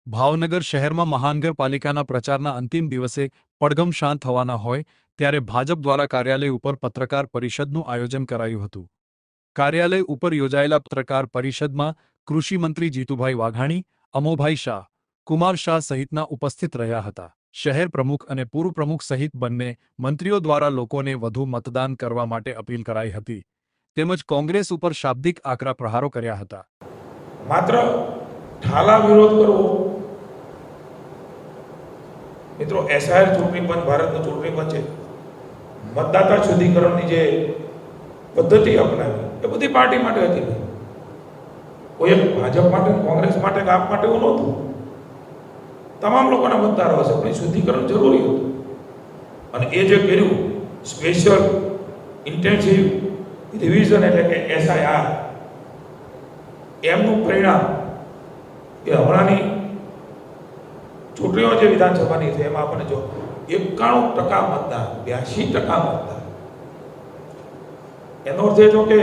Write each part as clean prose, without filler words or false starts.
ભાવનગર શહેરમાં મહાનગરપાલિકાના પ્રચારના અંતિમ દિવસે પડઘમ શાંત થવાના હોય ત્યારે ભાજપ દ્વારા કાર્યાલય ઉપર પત્રકાર પરિષદનું આયોજન કરાયું હતું। કાર્યાલય ઉપર યોજાયેલા પત્રકાર પરિષદમાં કૃષિ મંત્રી જીતુભાઈ વાઘાણી, અમોભાઈ શાહ, કુમાર શાહ સહિતના ઉપસ્થિત રહ્યા હતા। શહેર પ્રમુખ અને પૂર્વ પ્રમુખ સહિત બંને મંત્રીઓ દ્વારા લોકોને વધુ મતદાન કરવા માટે અપીલ કરાઈ હતી તેમજ કોંગ્રેસ ઉપર શાબ્દિક આકરા પ્રહારો કર્યા હતા। માત્ર ઠાલા વિરોધ કરવો મિત્રો એસઆઈઆર ચૂંટણી પંચ ભારતનું ચૂંટણી પંચે મતદાતા શુદ્ધિકરણની જે પદ્ધતિ અપનાવી એ બધી પાર્ટી માટે હતી। કોઈ એક ભાજપ માટે, કોંગ્રેસ માટે, આપ માટે એવું નહોતું। તમામ લોકોના મતદારો હશે પણ શુદ્ધિકરણ જરૂરી હતું અને એ જે કર્યું સ્પેશિયલ ઇન્ટેન્સિવ રિવિઝન એટલે કે એસઆઈઆર એમનું પરિણામ કે હમણાંની ચૂંટણીઓ જે વિધાનસભાની છે એમાં આપણને જો 91% મતદાન, 82% મતદાન, એનો અર્થ એ થયો કે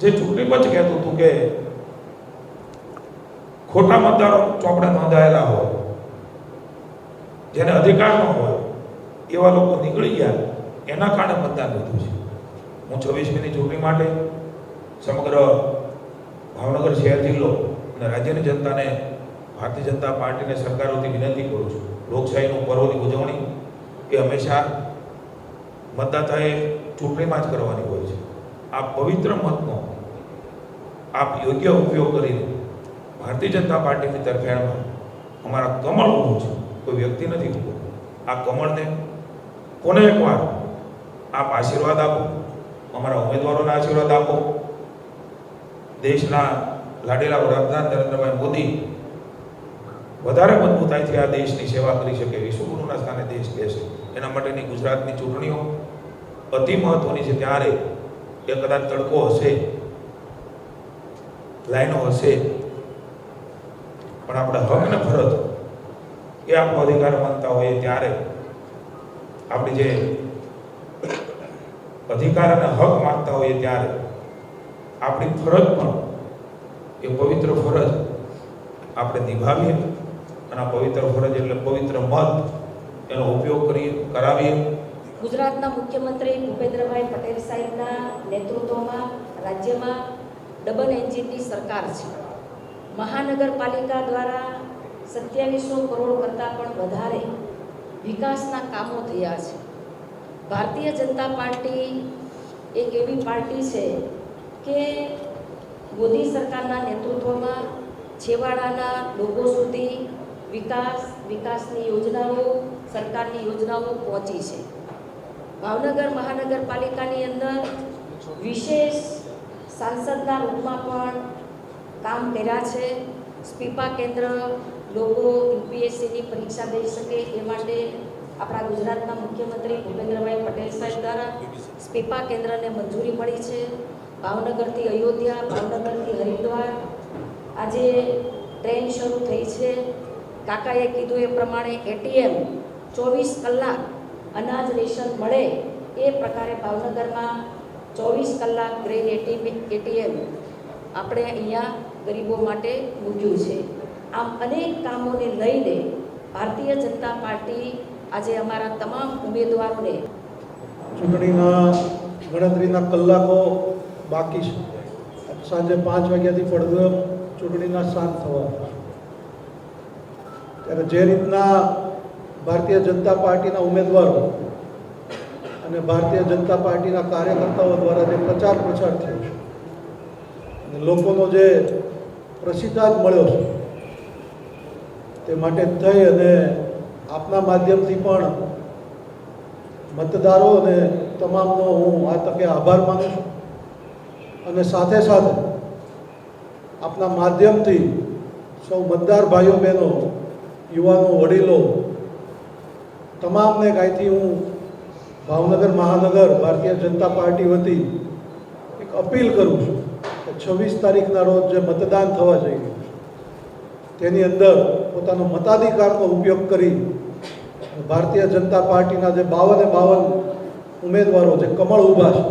જે ચૂંટણી પંચ કહેતું હતું કે ખોટા મતદારો ચોપડે નોંધાયેલા હોય, જેને અધિકાર ન હોય એવા લોકો નીકળી ગયા, એના કારણે મતદાન વધ્યું છે। હું 26મીની ચૂંટણી માટે સમગ્ર ભાવનગર શહેર જિલ્લો અને રાજ્યની જનતાને, ભારતીય જનતા પાર્ટીને સરકારોથી વિનંતી કરું છું, લોકશાહીનું પર્વની ઉજવણી એ હંમેશા મતદાતાએ ચૂંટણીમાં જ કરવાની હોય છે। આ પવિત્ર મતનો આપ યોગ્ય ઉપયોગ કરીને ભારતીય જનતા પાર્ટીની તરફેણમાં અમારા કમળ ઊભું છે, કોઈ વ્યક્તિ નથી ઊભું। આ કમળને કોને એકવાર આપ આશીર્વાદ આપો, અમારા ઉમેદવારોના આશીર્વાદ આપો। દેશના લાડેલા વડાપ્રધાન નરેન્દ્રભાઈ મોદી વધારે મજબૂતાઈથી આ દેશની સેવા કરી શકે, વિશ્વગુરુના સ્થાને દેશ બેસે, એના માટેની ગુજરાતની ચૂંટણીઓ અતિ મહત્વની છે। ત્યારે એ કદાચ તડકો હશે, લાઈનો હશે, પણ આપણે હક ને ફરજ એ આપણો અધિકાર માનતા હોઈએ ત્યારે આપણી જે અધિકાર અને હક માગતા હોઈએ ત્યારે આપણી ફરજ પણ એ પવિત્ર ફરજ આપણે નિભાવીએ અને આ પવિત્ર ફરજ એટલે પવિત્ર મત એનો ઉપયોગ કરાવીએ। ગુજરાતના મુખ્યમંત્રી ભૂપેન્દ્રભાઈ પટેલ સાહેબના નેતૃત્વમાં રાજ્યમાં ડબલ એન્જિનની સરકાર છે। મહાનગરપાલિકા દ્વારા 2700 કરોડ કરતાં પણ વધારે વિકાસના કામો થયા છે। ભારતીય જનતા પાર્ટી એક એવી પાર્ટી છે કે મોદી સરકારના નેતૃત્વમાં છેવાડાના લોકો સુધી વિકાસની યોજનાઓ, સરકારની યોજનાઓ પહોંચી છે। ભાવનગર મહાનગરપાલિકાની અંદર વિશેષ સાંસદના રૂપમાં પણ કામ કર્યા છે। સ્પીપા કેન્દ્ર લોકો યુપીએસસીની પરીક્ષા દઈ શકે એ માટે આપણા ગુજરાતના મુખ્યમંત્રી ભૂપેન્દ્રભાઈ પટેલ સાહેબ દ્વારા સ્પીપા કેન્દ્રને મંજૂરી મળી છે। ભાવનગરથી અયોધ્યા, ભાવનગરથી હરિદ્વાર આજે ટ્રેન શરૂ થઈ છે। કાકાએ કીધું એ પ્રમાણે એટીએમ 24 કલાક અનાજ રેશન મળે એ પ્રકારે ભાવનગરમાં 24 કલાક ગ્રેન એટીએમ આપણે અહીંયા ગરીબો માટે મૂક્યું છે। આમ અનેક કામોને લઈને ભારતીય જનતા પાર્ટી આજે અમારા તમામ ઉમેદવારોને ચૂંટણીના ગણતરીના કલાકો બાકી છે। સાંજે 5 વાગ્યાથી પડઘમ ચૂંટણીના શાંત થવા, ત્યારે જે રીતના ભારતીય જનતા પાર્ટીના ઉમેદવારો અને ભારતીય જનતા પાર્ટીના કાર્યકર્તાઓ દ્વારા જે પ્રચાર પ્રસાર થયો છે અને લોકોનો જે પ્રતિસાદ મળ્યો છે તે માટે થઈ અને આપના માધ્યમથી પણ મતદારો અને તમામનો હું આ તકે આભાર માનું છું અને સાથે સાથે આપના માધ્યમથી સૌ મતદાર ભાઈઓ બહેનો, યુવાનો, વડીલો તમામને કાંઈથી હું ભાવનગર મહાનગર ભારતીય જનતા પાર્ટી વતી એક અપીલ કરું છું કે 26 તારીખના રોજ જે મતદાન થવા જઈ રહ્યું છે તેની અંદર પોતાનો મતાધિકારનો ઉપયોગ કરી ભારતીય જનતા પાર્ટીના જે 52 ઉમેદવારો જે કમળ ઊભા છે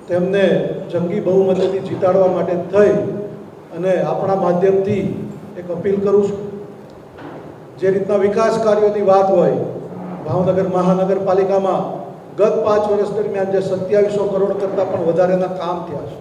તેમને જંગી બહુમતીથી જીતાડવા માટે થઈ અને આપણા માધ્યમથી એક અપીલ કરું છું. જે રીતના વિકાસ કાર્યોની વાત હોય, ભાવનગર મહાનગરપાલિકામાં ગત 5 વર્ષ દરમિયાન જે 2700 કરોડ કરતાં પણ વધારેના કામ થયા છે,